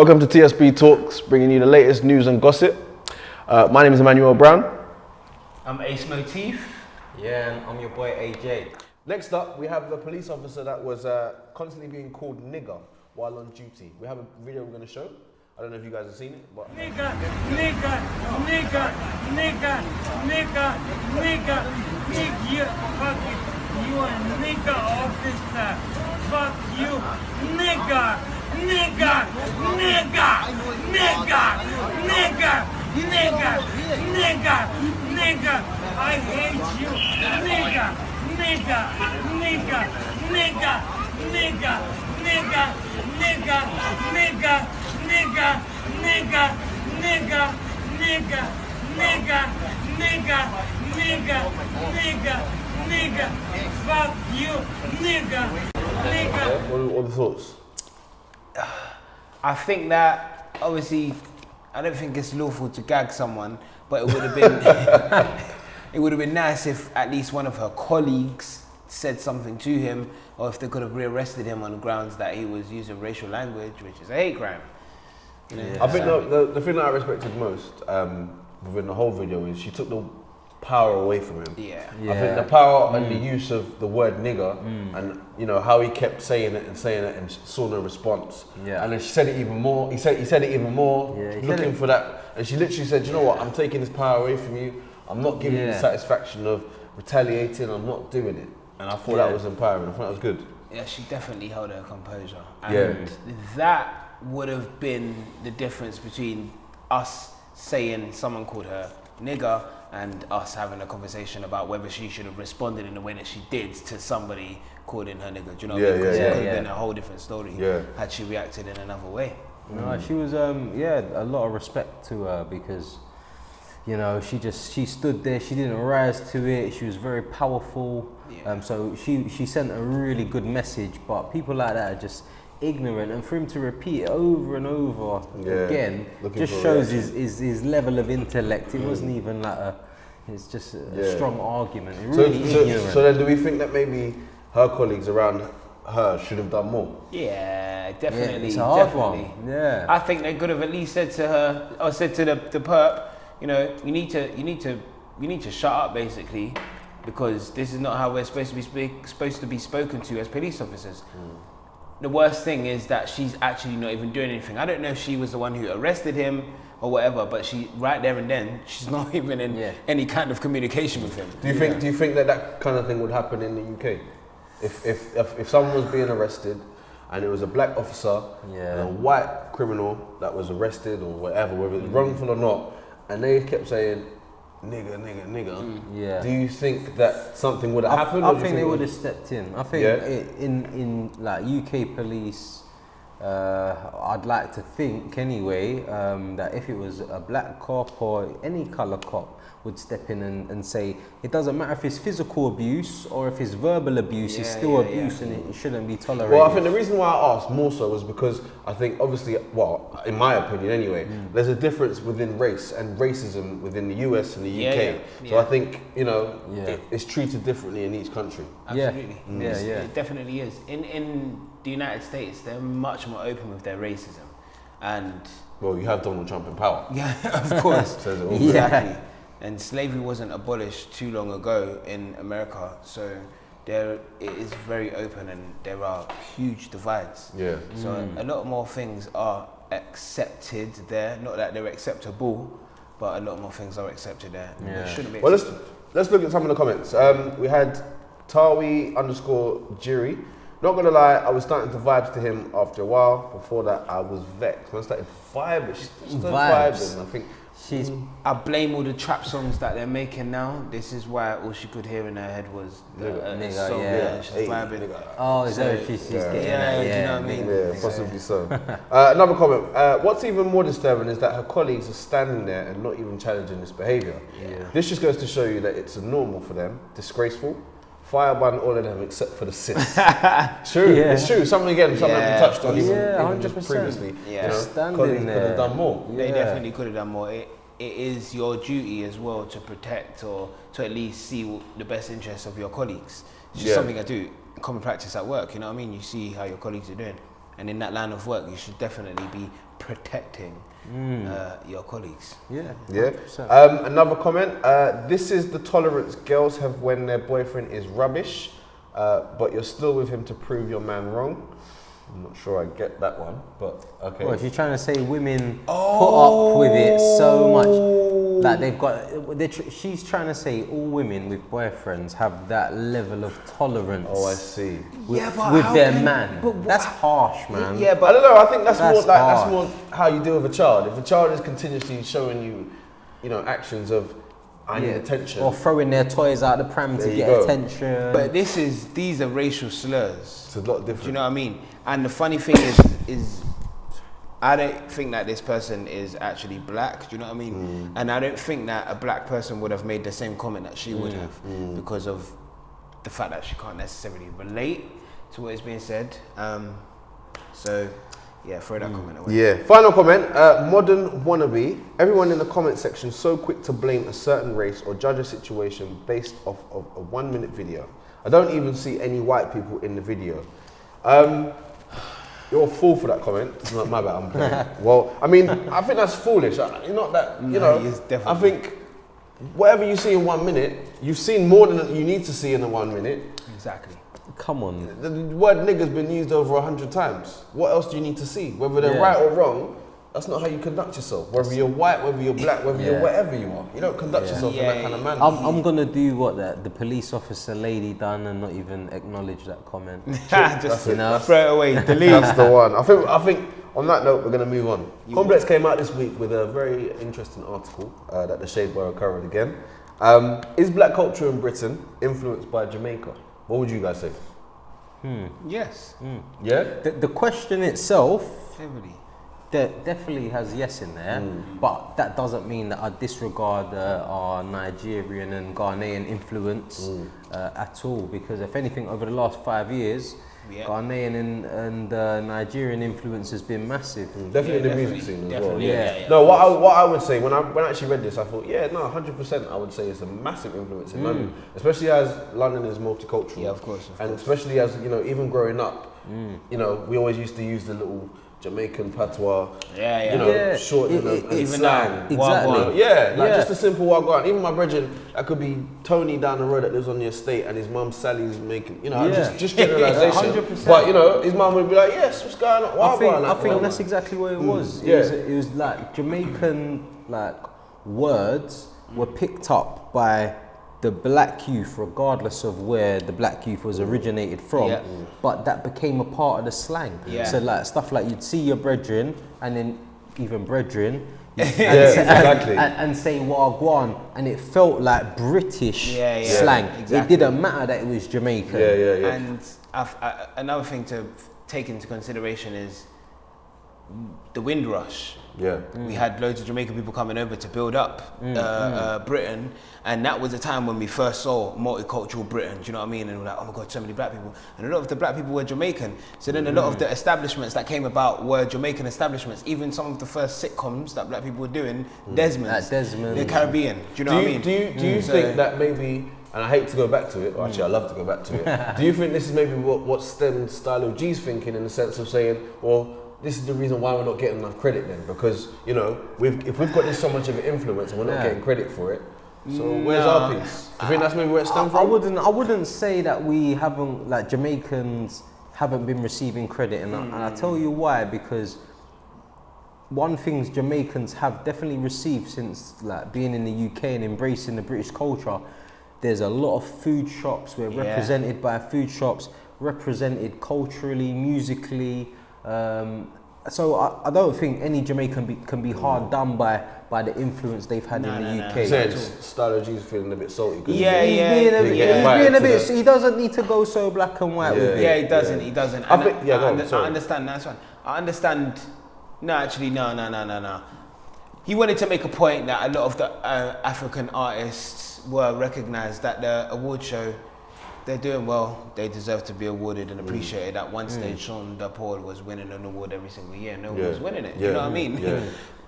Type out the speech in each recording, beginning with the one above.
Welcome to TSB Talks, bringing you the latest news and gossip. My name is Emmanuel Brown. I'm Ace Motif. Yeah, and I'm your boy AJ. Next up, we have the police officer that was constantly being called nigger while on duty. We have a video we're going to show. I don't know if you guys have seen it, but... Nigga, nigga, nigga, nigga, nigga, nigga, nigga, fuck it. You a nigga officer. Fuck you. Nigga, nigga, nigga, nigga, nigga, nigga, nigga, nigga. I hate you. Nigga, nigga, nigga, nigga, nigga, nigga, nigga, nigga, nigga, nigga, nigga, nigga, nigga, nigga, nigga, nigga, nigga, fuck you, nigga, nigga. What are the thoughts? I think that, obviously, I don't think it's lawful to gag someone, but it would have been it would have been nice if at least one of her colleagues said something to him, or if they could have rearrested him on the grounds that he was using racial language, which is a hate crime. You know, I think the thing that I respected most within the whole video is she took the power away from him. Yeah. I think the power and the use of the word nigger and you know how he kept saying it and saw no response. Yeah. And then she said it even more. He said it even more, looking for that. And she literally said, you know what, I'm taking this power away from you. I'm not giving you the satisfaction of retaliating. I'm not doing it. And I thought that was empowering. I thought that was good. Yeah, she definitely held her composure. And that would have been the difference between us saying someone called her nigger and us having a conversation about whether she should have responded in the way that she did to somebody calling her nigger. Do you know what I mean? Because it could have been a whole different story had she reacted in another way. No, she was a lot of respect to her because, you know, she stood there, she didn't rise to it, she was very powerful. So she sent a really good message, but people like that are just ignorant, and for him to repeat it over and over again just shows his level of intellect. It wasn't even like it's just a strong argument. It really ignorant. So then do we think that maybe her colleagues around her should have done more? Yeah, definitely. Yeah, it's a hard one. Yeah. I think they could have at least said to her, or said to the perp, you know, you need to shut up basically, because this is not how we're supposed to be spoken to as police officers. The worst thing is that she's actually not even doing anything. I don't know if she was the one who arrested him or whatever, but she right there and then she's not even in any kind of communication with him. Do you think that kind of thing would happen in the UK? If someone was being arrested and it was a black officer and a white criminal that was arrested or whatever, whether it's wrongful or not, and they kept saying nigger, nigger, nigger. Do you think that something would have happened? I think they would have stepped in. I think in like UK police, I'd like to think anyway that if it was a black cop or any colour cop would step in and say it doesn't matter if it's physical abuse or if it's verbal abuse, it's still abuse and it shouldn't be tolerated. Well, I think the reason why I asked more so was because I think obviously, well, in my opinion anyway, there's a difference within race and racism within the US and the UK. So I think, you know, it's treated differently in each country. Absolutely. It definitely is. In the United States, they're much more open with their racism. And well, you have Donald Trump in power. Yeah, of course. Says it all. Exactly. And slavery wasn't abolished too long ago in America, so it is very open and there are huge divides. So a lot more things are accepted there, not that they're acceptable, but a lot more things are accepted there. They shouldn't be accepted. Well, let's look at some of the comments. We had Tawi_Jiri. Not gonna lie, I was starting to vibe to him after a while. Before that, I was vexed. When I started vibing, she's still vibing. I think I blame all the trap songs that they're making now. This is why all she could hear in her head was the song. She's vibing. Oh, is that what she's getting? Do you know what I mean? Yeah, possibly so. Another comment. What's even more disturbing is that her colleagues are standing there and not even challenging this behaviour. This just goes to show you that it's normal for them, disgraceful. Fireban all of them except for the sis. True, it's true. Something that we touched on even just previously. You know, colleagues could have done more. They definitely could have done more. It is your duty as well to protect or to at least see the best interests of your colleagues. It's just something I do, common practice at work. You know what I mean? You see how your colleagues are doing. and in that line of work, you should definitely be protecting your colleagues. Yeah. 100%. Another comment. This is the tolerance girls have when their boyfriend is rubbish, but you're still with him to prove your man wrong. I'm not sure I get that one, but okay. Well, she's trying to say women put up with it so much that they've got. She's trying to say all women with boyfriends have that level of tolerance. Oh, I see. With their man. That's harsh, man. Yeah, I but don't know. I think that's harsh. more how you deal with a child. If a child is continuously showing you, actions of I need attention, or throwing their toys out the pram to get attention. but these are racial slurs. it's a lot different. Do you know what I mean? And the funny thing is I don't think that this person is actually black. Do you know what I mean? And I don't think that a black person would have made the same comment that she would have because of the fact that she can't necessarily relate to what is being said. So, yeah, throw that comment away. Yeah. Final comment. Modern wannabe. Everyone in the comment section so quick to blame a certain race or judge a situation based off of a 1-minute video. I don't even see any white people in the video. You're a fool for that comment. It's not my bad. I'm playing. Well, I mean, I think that's foolish. You're not that. I think whatever you see in 1 minute, you've seen more than you need to see in the 1 minute. Exactly. Come on. The word nigger's been used over 100 times. What else do you need to see? Whether they're right or wrong, that's not how you conduct yourself. Whether you're white, whether you're black, whether you're whatever you are. You don't conduct yourself in that kind of manner. I'm gonna do what the police officer lady done and not even acknowledge that comment. Just throw it away. Delete. That's the one. I think on that note, we're going to move on. Complex came out this week with a very interesting article that the Shade Borough covered again. Is black culture in Britain influenced by Jamaica? What would you guys say? Yes. Yeah? The question itself Heavily. definitely has yes in there, but that doesn't mean that I disregard our Nigerian and Ghanaian influence at all, because if anything, over the last 5 years, Ghanaian and Nigerian influence has been massive. Definitely the music scene as well. Yeah. No, what I would say, when I actually read this, I thought, 100% I would say it's a massive influence in London, especially as London is multicultural. Yeah, of course. And especially as, even growing up, we always used to use the little Jamaican patois, short and slang. Exactly. Just a simple wagwan. Even my brethren, that could be Tony down the road that lives on the estate and his mum Sally's making, just generalisation. 100%. But, his mum would be like, yes, what's going on? I think that's exactly what it was. It was like Jamaican words were picked up by the black youth, regardless of where the black youth was originated from, but that became a part of the slang. So stuff like you'd see your brethren, and then even brethren, and say wagwan, and it felt like British slang. Exactly. It didn't matter that it was Jamaican. And another thing to take into consideration is the Windrush. We had loads of Jamaican people coming over to build up Britain, and that was a time when we first saw multicultural Britain. Do you know what I mean? And we're like, oh my God, so many black people. And a lot of the black people were Jamaican. So then a lot of the establishments that came about were Jamaican establishments. Even some of the first sitcoms that black people were doing, Desmond's, the Caribbean. Do you know what I mean? Do you think that maybe, and I hate to go back to it, or actually I love to go back to it, do you think this is maybe what stemmed Stylo G's thinking, in the sense of saying, well, this is the reason why we're not getting enough credit then, because if we've got this so much of an influence and we're not getting credit for it, so where's our piece? Do you think that's maybe where it stemmed from? I wouldn't say that we haven't, Jamaicans haven't been receiving credit, and I'll tell you why. Because one thing Jamaicans have definitely received since being in the UK and embracing the British culture, there's a lot of food shops. We're represented by food shops, represented culturally, musically. So I don't think any Jamaican can be hard done by the influence they've had in the UK. Stylo G's feeling a bit salty. He's being a bit. He doesn't need to go so black and white with it. Yeah, he doesn't. He doesn't. I understand. That's one. I understand. No. He wanted to make a point that a lot of the African artists were recognised, that the award show, they're doing well, they deserve to be awarded and appreciated. At one stage, Sean Paul was winning an award every single year. No one was winning it. You know what I mean?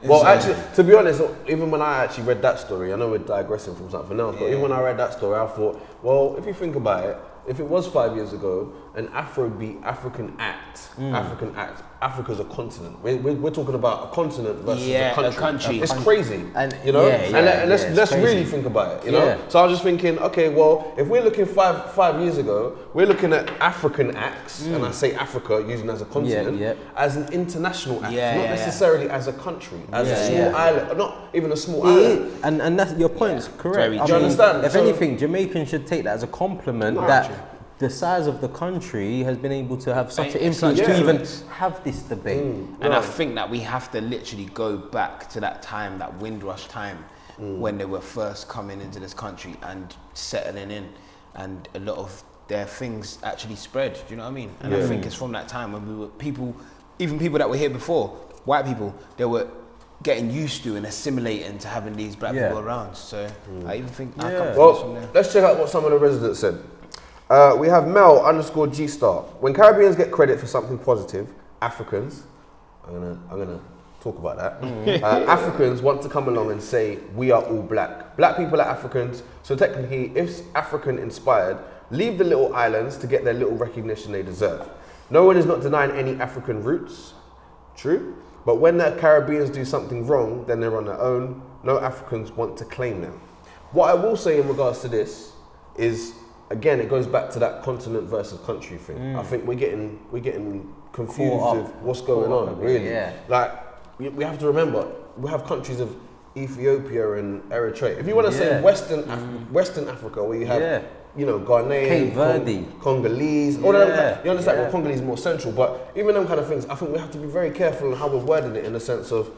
Well, actually, to be honest, even when I actually read that story, I know we're digressing from something else, but even when I read that story, I thought, well, if you think about it, if it was 5 years ago an Afrobeat, African act, Africa's a continent. We're talking about a continent versus a country. It's crazy, and let's really think about it. You know, so I was just thinking, okay, well, if we're looking five years ago, we're looking at African acts, and I say Africa using as a continent, as an international act, not necessarily as a country, as a small island, not even a small island. And that's, your point's correct. Do you understand? If anything, Jamaicans should take that as a compliment that the size of the country has been able to have such an influence to even have this debate. And I think that we have to literally go back to that time, that Windrush time, when they were first coming into this country and settling in, and a lot of their things actually spread. Do you know what I mean? And I think it's from that time when we were even people that were here before, white people, they were getting used to and assimilating to having these black people around. So I even think I come from there. Let's check out what some of the residents said. We have Mel _G Star. When Caribbeans get credit for something positive, Africans, I'm gonna talk about that. Africans want to come along and say we are all black. Black people are Africans, so technically, if African inspired, leave the little islands to get their little recognition they deserve. No one is not denying any African roots, true. But when the Caribbeans do something wrong, then they're on their own. No Africans want to claim them. What I will say in regards to this is, again, it goes back to that continent versus country thing. I think we're getting confused with what's going on, really. Like, we have to remember, we have countries of Ethiopia and Eritrea. If you want to say Western Africa, where you have, Ghanaian, Cape Verde, Congolese, all of them. You understand? Well, Congolese is more central, but even them kind of things, I think we have to be very careful on how we're wording it in the sense of,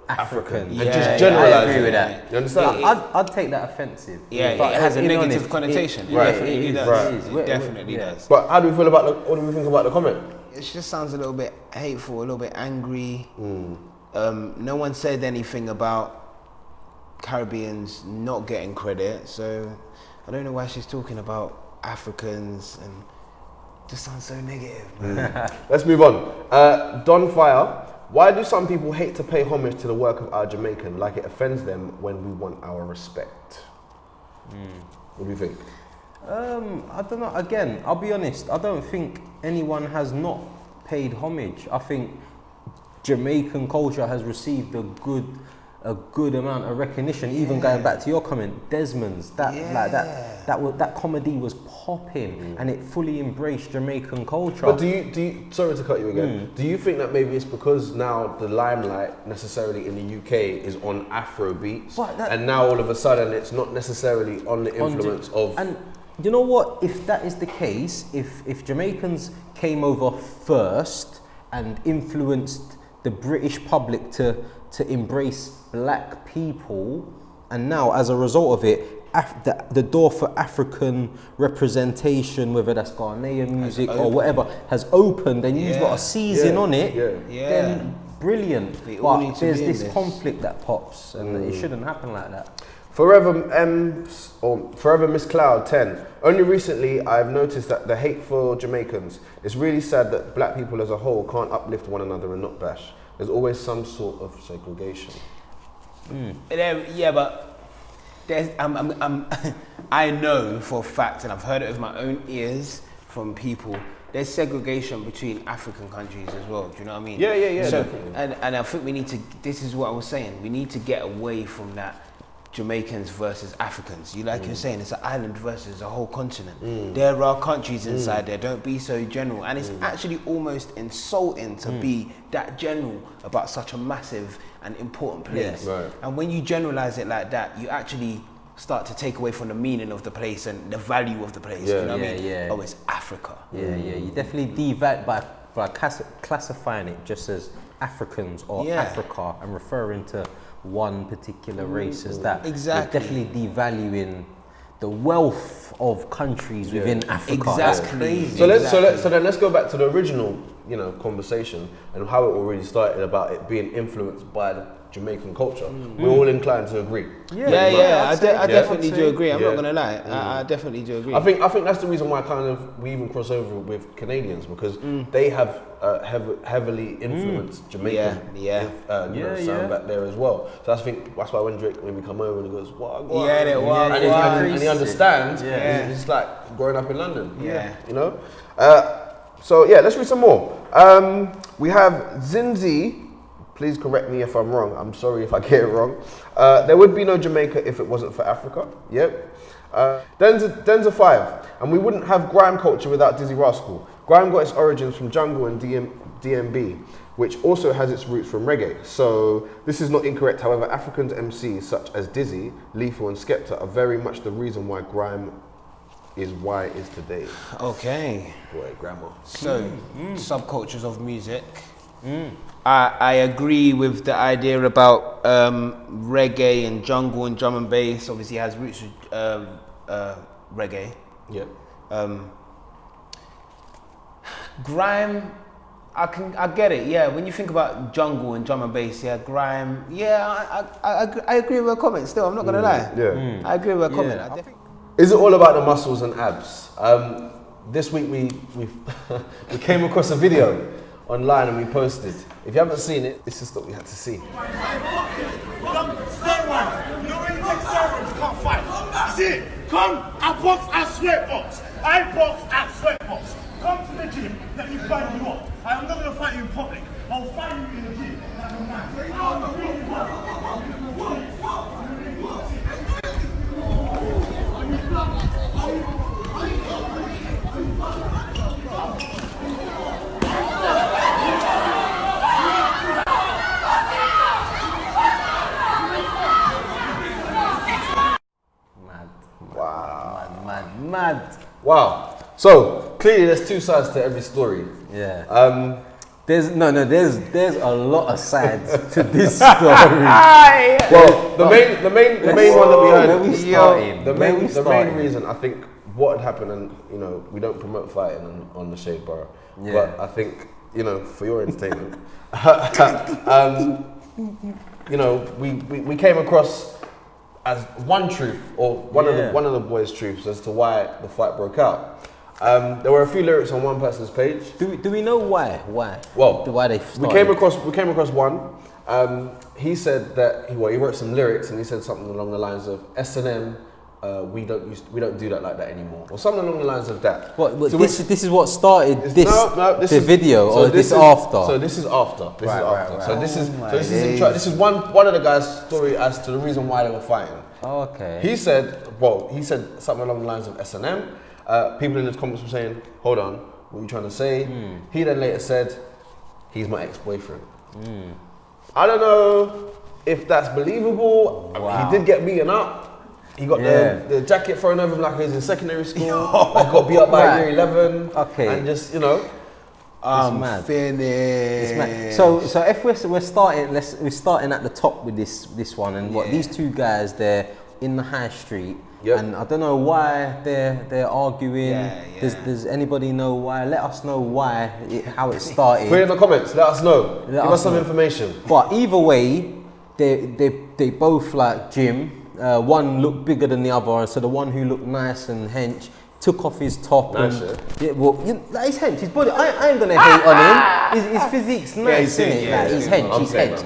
African. And just generalize. I agree with that. You understand? I'd take that offensive. It has a negative connotation. It definitely does. It definitely does. But how do we feel about what do we think about the comment? It just sounds a little bit hateful, a little bit angry. No one said anything about Caribbeans not getting credit, so I don't know why she's talking about Africans, and it just sounds so negative, man. Let's move on. Don Fire. Why do some people hate to pay homage to the work of our Jamaican, like it offends them when we want our respect? What do you think? I don't know. Again, I'll be honest. I don't think anyone has not paid homage. I think Jamaican culture has received a good amount of recognition. Even going back to your comment, Desmond's, that comedy was popping, and it fully embraced Jamaican culture. But do you sorry to cut you again, do you think that maybe it's because now the limelight necessarily in the UK is on Afrobeats, and now all of a sudden it's not necessarily on the influence of... And you know what, if that is the case, if Jamaicans came over first and influenced the British public to embrace black people, and now as a result of it, the door for African representation, whether that's Ghanaian music or whatever, has opened, and you've got a season on it, then brilliant. But there's this conflict that pops, and it shouldn't happen like that. Forever Miss Cloud 10. Only recently I've noticed that the hate for Jamaicans, it's really sad that black people as a whole can't uplift one another and not bash. There's always some sort of segregation. But there's, I know for a fact, and I've heard it with my own ears from people, there's segregation between African countries as well. Do you know what I mean? Yeah. So, and I think we need to, this is what I was saying, we need to get away from that Jamaicans versus Africans. You're saying, it's an island versus a whole continent. There are countries inside there, don't be so general. And it's actually almost insulting to be that general about such a massive and important place. Right. And when you generalize it like that, you actually start to take away from the meaning of the place and the value of the place. You know what I mean? Oh, it's Africa. You definitely devalue by classifying it just as Africans or Africa and referring to one particular race as that. Exactly. You're definitely devaluing the wealth of countries within Africa. Exactly. So let's go back to the original, conversation and how it already started about it being influenced by Jamaican culture. We're all inclined to agree. I definitely do agree. I'm not gonna lie. I definitely do agree. I think that's the reason why we even cross over with Canadians, because they have heavily influenced Jamaican sound back there as well. So I think that's why when Drake maybe come over and he goes, "What?" And he understands. It's like growing up in London. You know. So yeah, let's read some more. We have Zinzi. Please correct me if I'm wrong. I'm sorry if I get it wrong. There would be no Jamaica if it wasn't for Africa. Yep. Denza 5. And we wouldn't have grime culture without Dizzy Rascal. Grime got its origins from jungle and DMB, which also has its roots from reggae. So this is not incorrect. However, African MCs such as Dizzy, Lethal and Skepta are very much the reason why grime is why it is today. Okay. Boy, grandma. So, subcultures of music. I agree with the idea about reggae and jungle and drum and bass. Obviously, has roots with reggae. Yep. Grime, I get it. Yeah, when you think about jungle and drum and bass, grime. Yeah, I agree with her comment. Still, I'm not gonna lie. Yeah. I agree with her comment. Is it all about the muscles and abs? This week we came across a video online and we posted. If you haven't seen it, this is what we had to see. You know when you take steroids, you can't fight. See, come, I box, I sweat box. I box, I sweat box. Come to the gym, let me fight you up. I'm not gonna fight you in public. I'll fight you in the gym. Mad. Wow. So clearly there's two sides to every story. Yeah. There's a lot of sides to this story. Well, the main one that we heard. The main reason I think what had happened, and you know, we don't promote fighting on the Shade Borough, but I think, you know, for your entertainment, you know, we came across as one truth, or one of the boys' truths as to why the fight broke out. There were a few lyrics on one person's page. Do we know why? Why? Well, why they started? We came across one. He said that he wrote some lyrics and he said something along the lines of S&M. We don't do that like that anymore, or something along the lines of that. What so this is what started this video, or this after? So this is after. Right. So this is one of the guys' story as to the reason why they were fighting. Oh, okay. He said something along the lines of S&M. People in the comments were saying, "Hold on, what are you trying to say?" He then later said, "He's my ex-boyfriend." I don't know if that's believable. Wow. He did get beaten up. He got the jacket thrown over him like he was in secondary school. Like got beat up by year 11. Okay. And just, you know. I'm mad. finished. It's mad. So if we're starting at the top with this one, and these two guys, they're in the high street. Yep. And I don't know why they're arguing. Does anybody know why? Let us know why, how it started. Put it in the comments. Let us know. Give us some information. But either way, they both like gym. One looked bigger than the other, so the one who looked nice and hench took off his top. Nice, like his hench, his body. I ain't gonna hate on him. His physique's nice, isn't it? He's hench. He's hench.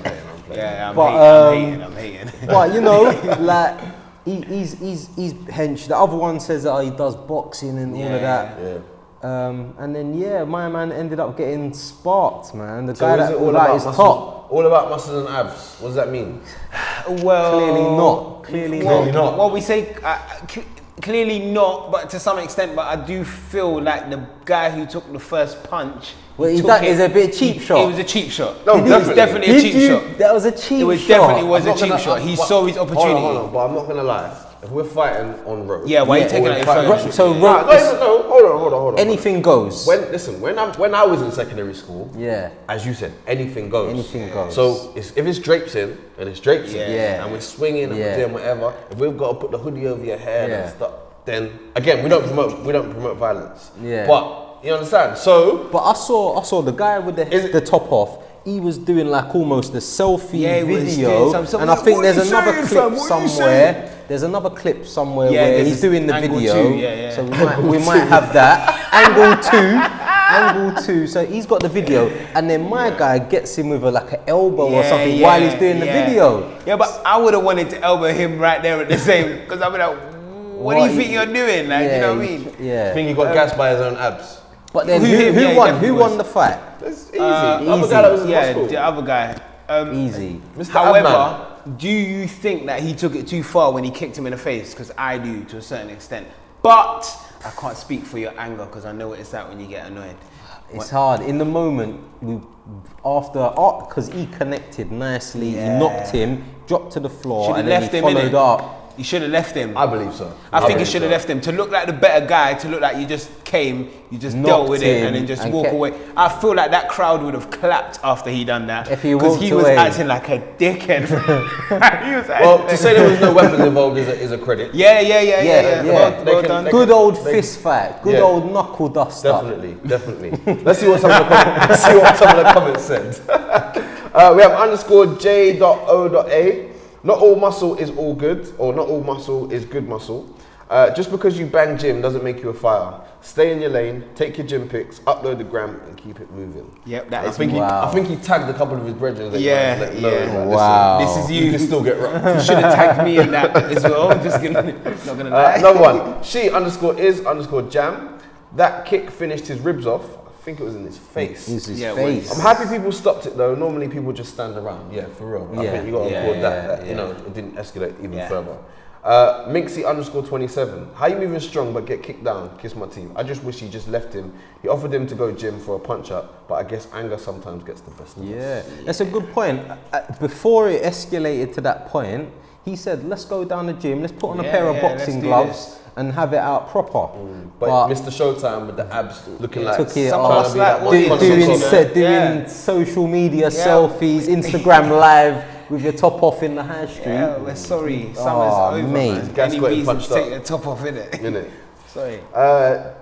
I'm hating. But you know, like he's hench. The other one says that he does boxing and all of that. Yeah. And then my man ended up getting sparked, man. The So guy is that it all was about at his muscles? top. All about muscles and abs. What does that mean? Well, Clearly not. Well, we say clearly not, but to some extent. But I do feel like the guy who took the first punch. That is a bit cheap shot. It was a cheap shot. No, it was definitely a cheap shot. That was a cheap shot. It definitely was a cheap shot. He saw his opportunity. Hold on, but I'm not gonna lie. If we're fighting on road, why are you taking out your phone? So hold on. anything goes. When I was in secondary school, Yeah. as you said, anything goes. Anything goes. So if it's drapes in, and it's drapes in, Yeah. and we're swinging and we're doing whatever, if we've got to put the hoodie over your head Yeah. and stuff, then again we don't promote violence. Yeah. But you understand? So But I saw the guy with the top off. he was doing like almost a selfie Yeah, he was video, doing some- and I think what there's are you another saying, clip fam? What are you somewhere. There's another clip somewhere Yeah, where there's he's this doing the angle video. two, yeah. So we might have that angle two. So he's got the video, and then my guy gets him with like an elbow or something while he's doing the video. Yeah, but I would have wanted to elbow him right there at the same, because I'd be like, what do you think you're doing? Like, you know what I mean? Yeah. I think he got gassed by his own abs. But then Yeah, who won? definitely Who was. won the fight? That's easy. The other guy that was in Yeah, hospital. the other guy. Easy. Mr. However, Abman. do you think that he took it too far when he kicked him in the face? Because I do, to a certain extent. But I can't speak for your anger, because I know what it's like when you get annoyed. It's hard in the moment. Because he connected nicely, he knocked him, dropped to the floor, Should've and then left he him, followed innit? up. You should have left him. I believe so. I think you believe should have so. left him to look like the better guy, to look like you just came, you just dealt Knocked with it, him and then just and walk kept- away. I feel like that crowd would have clapped after he done that, If he because walked he was away. acting like a dickhead. He was acting Well, to say there was no weapons involved is a credit. yeah. Well They done. can- Good old fist fight. Good Yeah. old knuckle duster. Definitely. Let's see what some of the comments said. We have _J.O.A. Not all muscle is all good, or not all muscle is good muscle. Just because you bang gym doesn't make you a fighter. Stay in your lane, take your gym pics, upload the gram, and keep it moving. Yep, that I is think me. Wow. I think he tagged a couple of his brethren. That Yeah, like, yeah. low, like, Wow. listen, This is you you. can still get rocked. You should have tagged me in that as well. I'm just gonna, not gonna lie. Another one. She_is_jam. That kick finished his ribs off. I think it was in his face. It was his Yeah, face. I'm happy people stopped it though. Normally people just stand around. Yeah, for real. I Yeah. think you got to Yeah, record yeah, that. You yeah. know, it didn't escalate even Yeah. further. Minxie_27. How you moving strong but get kicked down? Kiss my team. I just wish he just left him. He offered him to go gym for a punch up, but I guess anger sometimes gets the best of us. Yeah, that's a good point. Before it escalated to that point, he said, "Let's go down the gym. Let's put on a Yeah, pair of yeah, boxing let's do gloves this." and have it out proper." But Mr. Showtime with the abs looking like took it someone off. trying to be that one Doing- constant doing content. doing social media selfies, Instagram live with your top off in the high street. Yeah, we're sorry. Summer's over, mate. man. Gas Any got him reason punched to take up. the top off, innit? Innit? Sorry.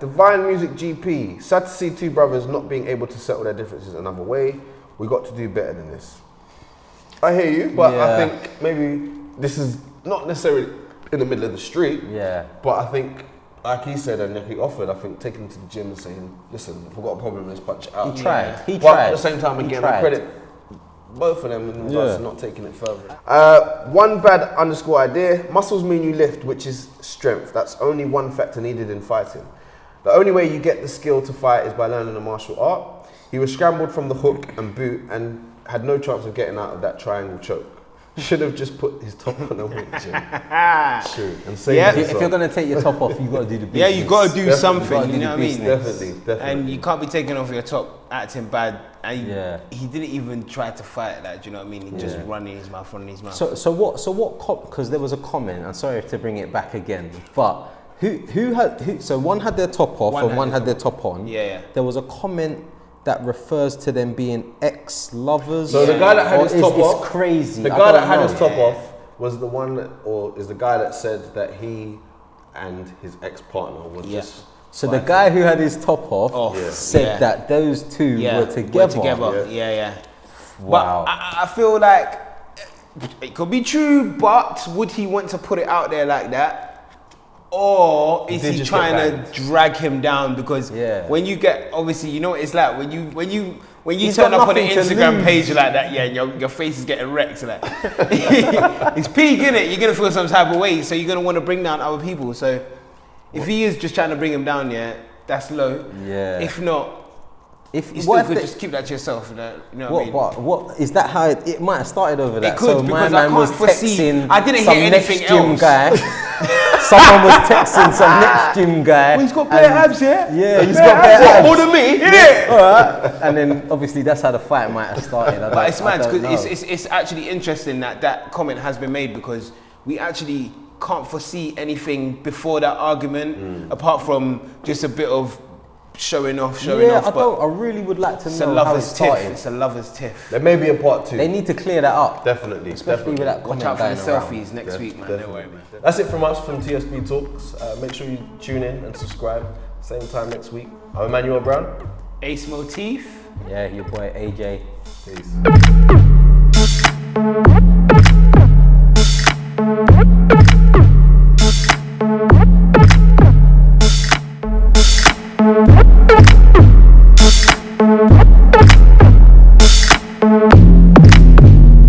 Divine Music GP. Sad to see two brothers not being able to settle their differences another way. We got to do better than this. I hear you, but I Yeah. think maybe this is not necessarily in the middle of the street. Yeah. But I think, like he said and like he offered, I think taking him to the gym and saying, listen, if we've got a problem, let's punch it out. He tried. He But tried. at the same time, He again, I tried. credit both of them in regards Yeah. to not taking it further. One bad idea. Muscles mean you lift, which is strength. That's only one factor needed in fighting. The only way you get the skill to fight is by learning a martial art. He was scrambled from the hook and boot and had no chance of getting out of that triangle choke. Should have just put his top on and went gym. True. And save Yeah. himself. If you're gonna take your top off, you gotta do the business. Yeah, you gotta do Definitely. something. Gotta You do know the what I mean? business. Definitely. And you can't be taking off your top acting bad. And Yeah. he didn't even try to fight that. Do you know what I mean? He just running his mouth, running his mouth. So what? Because there was a comment. I'm sorry to bring it back again, but who had? So one had their top off and one had their top on. Yeah. There was a comment that refers to them being ex-lovers. So the guy that had Or his it's- top off, it's crazy. The I guy don't that had know. his top off was the one that, or is the guy that said that he and his ex-partner were just. So the guy who had his top off said Yeah. that those two yeah, were together. Yeah. Wow. But I feel like it could be true, but would he want to put it out there like that? Or is did he just trying get to drag him down? Because Yeah. when you get, obviously, you know what it's like when you He's turn got up on an nothing to Instagram lose. page like that, yeah, and your face is getting wrecked. Like it's peak, innit? You're gonna feel some type of way, so you're gonna want to bring down other people. So if he is just trying to bring him down, yeah, that's low. Yeah. If not, If you still what if could they- just keep that to yourself. You know what I mean? What is that? How it might have started over that? It could, so my because I man was can't foresee- texting I didn't some hear next anything gym else. guy. Someone was texting some next gym guy. He's got bare abs, yeah? Yeah, he's got bare abs. More than me, innit? All right. And then obviously that's how the fight might have started. But it's mad, because because it's actually interesting that comment has been made, because we actually can't foresee anything before that argument, apart from just a bit of showing off. Yeah, But I really would like to it's a know how it lover's tiff. started. It's a lover's tiff. There may be a part two. They need to clear that up. Definitely. Especially with that Watch comment out for the going around. selfies next week, man. Don't worry, man. That's it from us from TSB Talks. Make sure you tune in and subscribe. Same time next week. I'm Emmanuel Brown. Ace Motif. Yeah, your boy AJ. Peace.